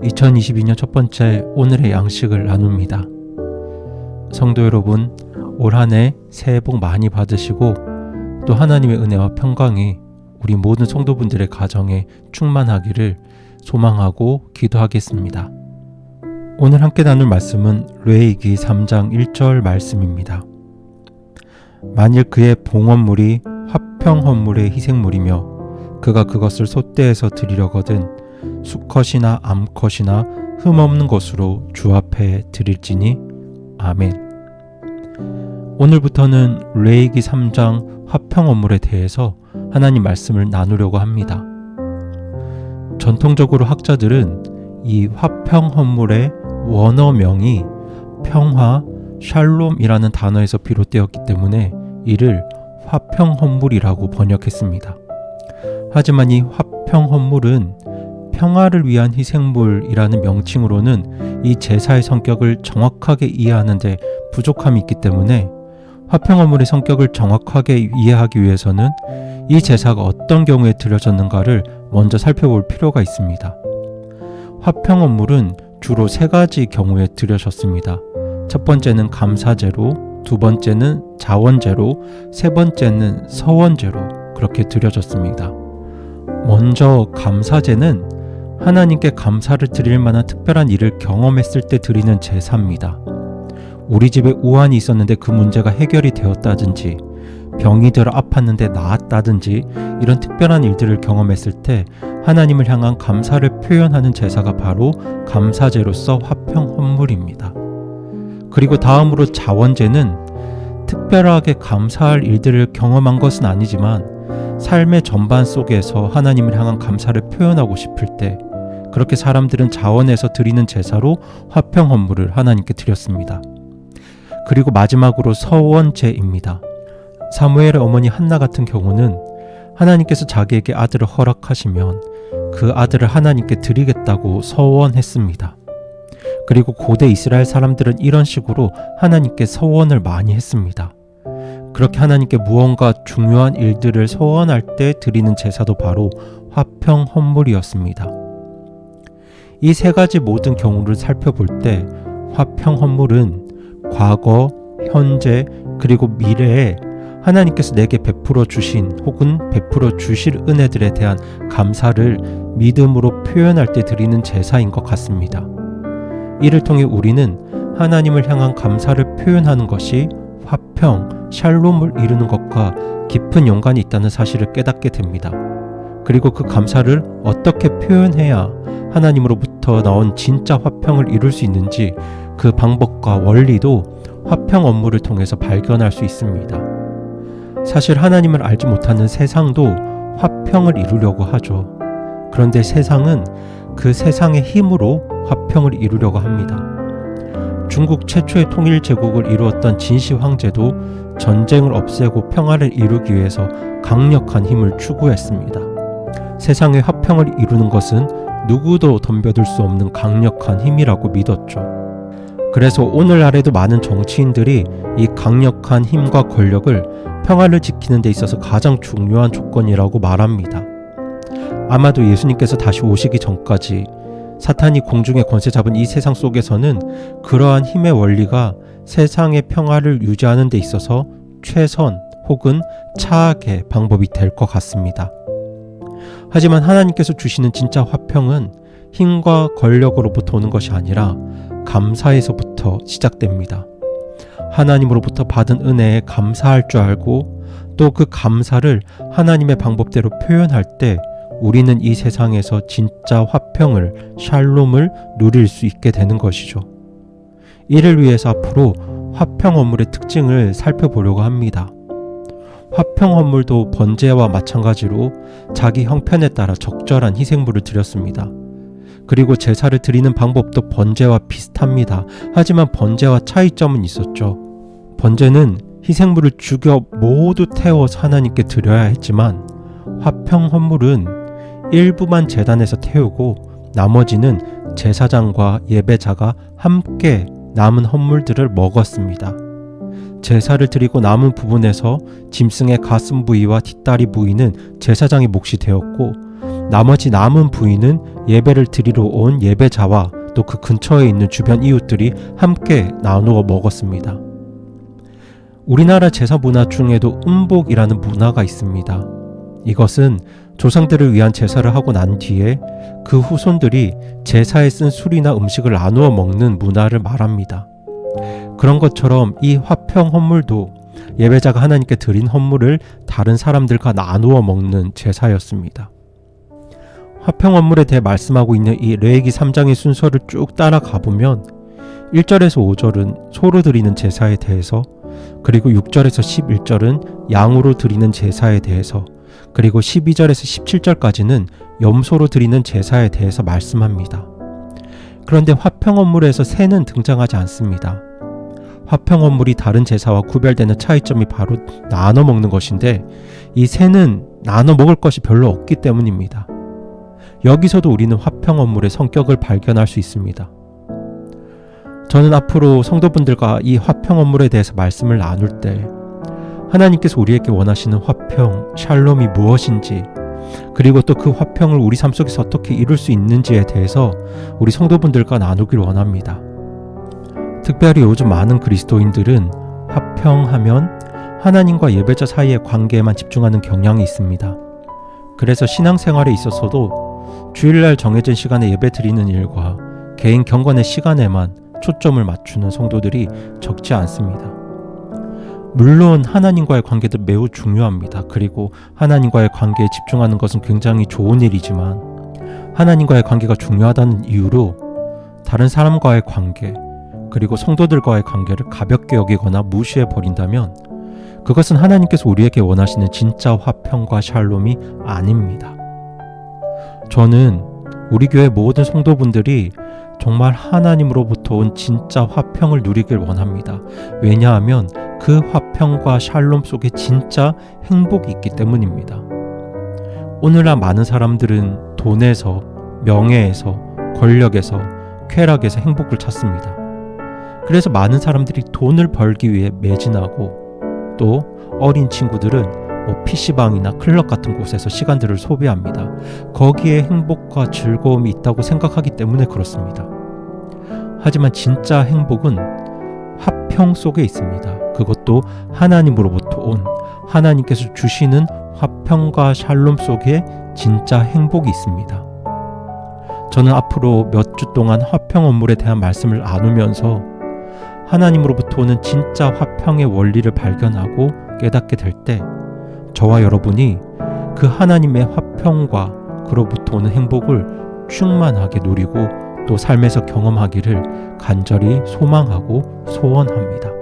2022년 첫 번째 오늘의 양식을 나눕니다. 성도 여러분, 올 한 해 새해 복 많이 받으시고 또 하나님의 은혜와 평강이 우리 모든 성도분들의 가정에 충만하기를 소망하고 기도하겠습니다. 오늘 함께 나눌 말씀은 레위기 3장 1절 말씀입니다. 만일 그의 봉헌물이 화평 헌물의 희생물이며 그가 그것을 솥대에서 드리려거든 수컷이나 암컷이나 흠없는 것으로 주 앞에 드릴지니 아멘. 오늘부터는 레위기 3장 화평 헌물에 대해서 하나님 말씀을 나누려고 합니다. 전통적으로 학자들은 이 화평 헌물의 원어명이 평화, 샬롬이라는 단어에서 비롯되었기 때문에 이를 화평 헌물이라고 번역했습니다. 하지만 이 화평 헌물은 평화를 위한 희생물이라는 명칭으로는 이 제사의 성격을 정확하게 이해하는 데 부족함이 있기 때문에 화평 헌물의 성격을 정확하게 이해하기 위해서는 이 제사가 어떤 경우에 드려졌는가를 먼저 살펴볼 필요가 있습니다. 화평 헌물은 주로 세 가지 경우에 드려졌습니다. 첫 번째는 감사제로, 두 번째는 자원제로, 세 번째는 서원제로 그렇게 드려졌습니다. 먼저 감사제는 하나님께 감사를 드릴 만한 특별한 일을 경험했을 때 드리는 제사입니다. 우리 집에 우환이 있었는데 그 문제가 해결이 되었다든지, 병이 들어 아팠는데 나았다든지 이런 특별한 일들을 경험했을 때 하나님을 향한 감사를 표현하는 제사가 바로 감사제로서 화평 헌물입니다. 그리고 다음으로 자원제는 특별하게 감사할 일들을 경험한 것은 아니지만 삶의 전반 속에서 하나님을 향한 감사를 표현하고 싶을 때 그렇게 사람들은 자원해서 드리는 제사로 화평 헌물을 하나님께 드렸습니다. 그리고 마지막으로 서원제입니다. 사무엘의 어머니 한나 같은 경우는 하나님께서 자기에게 아들을 허락하시면 그 아들을 하나님께 드리겠다고 서원했습니다. 그리고 고대 이스라엘 사람들은 이런 식으로 하나님께 서원을 많이 했습니다. 그렇게 하나님께 무언가 중요한 일들을 서원할 때 드리는 제사도 바로 화평 헌물이었습니다. 이 세 가지 모든 경우를 살펴볼 때 화평 헌물은 과거, 현재, 그리고 미래에 하나님께서 내게 베풀어 주신 혹은 베풀어 주실 은혜들에 대한 감사를 믿음으로 표현할 때 드리는 제사인 것 같습니다. 이를 통해 우리는 하나님을 향한 감사를 표현하는 것이 화평, 샬롬을 이루는 것과 깊은 연관이 있다는 사실을 깨닫게 됩니다. 그리고 그 감사를 어떻게 표현해야 하나님으로부터 나온 진짜 화평을 이룰 수 있는지 그 방법과 원리도 화평 업무를 통해서 발견할 수 있습니다. 사실 하나님을 알지 못하는 세상도 화평을 이루려고 하죠. 그런데 세상은 그 세상의 힘으로 화평을 이루려고 합니다. 중국 최초의 통일 제국을 이루었던 진시 황제도 전쟁을 없애고 평화를 이루기 위해서 강력한 힘을 추구했습니다. 세상의 화평을 이루는 것은 누구도 덤벼들 수 없는 강력한 힘이라고 믿었죠. 그래서 오늘날에도 많은 정치인들이 이 강력한 힘과 권력을 평화를 지키는 데 있어서 가장 중요한 조건이라고 말합니다. 아마도 예수님께서 다시 오시기 전까지 사탄이 공중의 권세 잡은 이 세상 속에서는 그러한 힘의 원리가 세상의 평화를 유지하는 데 있어서 최선 혹은 차악의 방법이 될 것 같습니다. 하지만 하나님께서 주시는 진짜 화평은 힘과 권력으로부터 오는 것이 아니라 감사에서부터 시작됩니다. 하나님으로부터 받은 은혜에 감사할 줄 알고 또 그 감사를 하나님의 방법대로 표현할 때 우리는 이 세상에서 진짜 화평을, 샬롬을 누릴 수 있게 되는 것이죠. 이를 위해서 앞으로 화평 헌물의 특징을 살펴보려고 합니다. 화평 헌물도 번제와 마찬가지로 자기 형편에 따라 적절한 희생물을 드렸습니다. 그리고 제사를 드리는 방법도 번제와 비슷합니다. 하지만 번제와 차이점은 있었죠. 번제는 희생물을 죽여 모두 태워서 하나님께 드려야 했지만 화평 헌물은 일부만 제단에서 태우고 나머지는 제사장과 예배자가 함께 남은 헌물들을 먹었습니다. 제사를 드리고 남은 부분에서 짐승의 가슴 부위와 뒷다리 부위는 제사장의 몫이 되었고 나머지 남은 부위는 예배를 드리러 온 예배자와 또 그 근처에 있는 주변 이웃들이 함께 나누어 먹었습니다. 우리나라 제사 문화 중에도 음복이라는 문화가 있습니다. 이것은 조상들을 위한 제사를 하고 난 뒤에 그 후손들이 제사에 쓴 술이나 음식을 나누어 먹는 문화를 말합니다. 그런 것처럼 이 화평 헌물도 예배자가 하나님께 드린 헌물을 다른 사람들과 나누어 먹는 제사였습니다. 화평 헌물에 대해 말씀하고 있는 이 레위기 3장의 순서를 쭉 따라가 보면 1절에서 5절은 소로 드리는 제사에 대해서, 그리고 6절에서 11절은 양으로 드리는 제사에 대해서, 그리고 12절에서 17절까지는 염소로 드리는 제사에 대해서 말씀합니다. 그런데 화평 헌물에서 새는 등장하지 않습니다. 화평 헌물이 다른 제사와 구별되는 차이점이 바로 나눠 먹는 것인데, 이 새는 나눠 먹을 것이 별로 없기 때문입니다. 여기서도 우리는 화평 헌물의 성격을 발견할 수 있습니다. 저는 앞으로 성도분들과 이 화평 헌물에 대해서 말씀을 나눌 때 하나님께서 우리에게 원하시는 화평, 샬롬이 무엇인지, 그리고 또 그 화평을 우리 삶 속에서 어떻게 이룰 수 있는지에 대해서 우리 성도분들과 나누길 원합니다. 특별히 요즘 많은 그리스도인들은 화평하면 하나님과 예배자 사이의 관계에만 집중하는 경향이 있습니다. 그래서 신앙생활에 있어서도 주일날 정해진 시간에 예배 드리는 일과 개인 경건의 시간에만 초점을 맞추는 성도들이 적지 않습니다. 물론 하나님과의 관계도 매우 중요합니다. 그리고 하나님과의 관계에 집중하는 것은 굉장히 좋은 일이지만, 하나님과의 관계가 중요하다는 이유로 다른 사람과의 관계, 그리고 성도들과의 관계를 가볍게 여기거나 무시해 버린다면 그것은 하나님께서 우리에게 원하시는 진짜 화평과 샬롬이 아닙니다. 저는 우리 교회 모든 성도분들이 정말 하나님으로부터 온 진짜 화평을 누리길 원합니다. 왜냐하면 그 화평과 샬롬 속에 진짜 행복이 있기 때문입니다. 오늘날 많은 사람들은 돈에서, 명예에서, 권력에서, 쾌락에서 행복을 찾습니다. 그래서 많은 사람들이 돈을 벌기 위해 매진하고, 또 어린 친구들은 PC방이나 클럽 같은 곳에서 시간들을 소비합니다. 거기에 행복과 즐거움이 있다고 생각하기 때문에 그렇습니다. 하지만 진짜 행복은 화평 속에 있습니다. 그것도 하나님으로부터 온, 하나님께서 주시는 화평과 샬롬 속에 진짜 행복이 있습니다. 저는 앞으로 몇 주 동안 화평 헌물에 대한 말씀을 나누면서 하나님으로부터 오는 진짜 화평의 원리를 발견하고 깨닫게 될 때 저와 여러분이 그 하나님의 화평과 그로부터 오는 행복을 충만하게 누리고 또 삶에서 경험하기를 간절히 소망하고 소원합니다.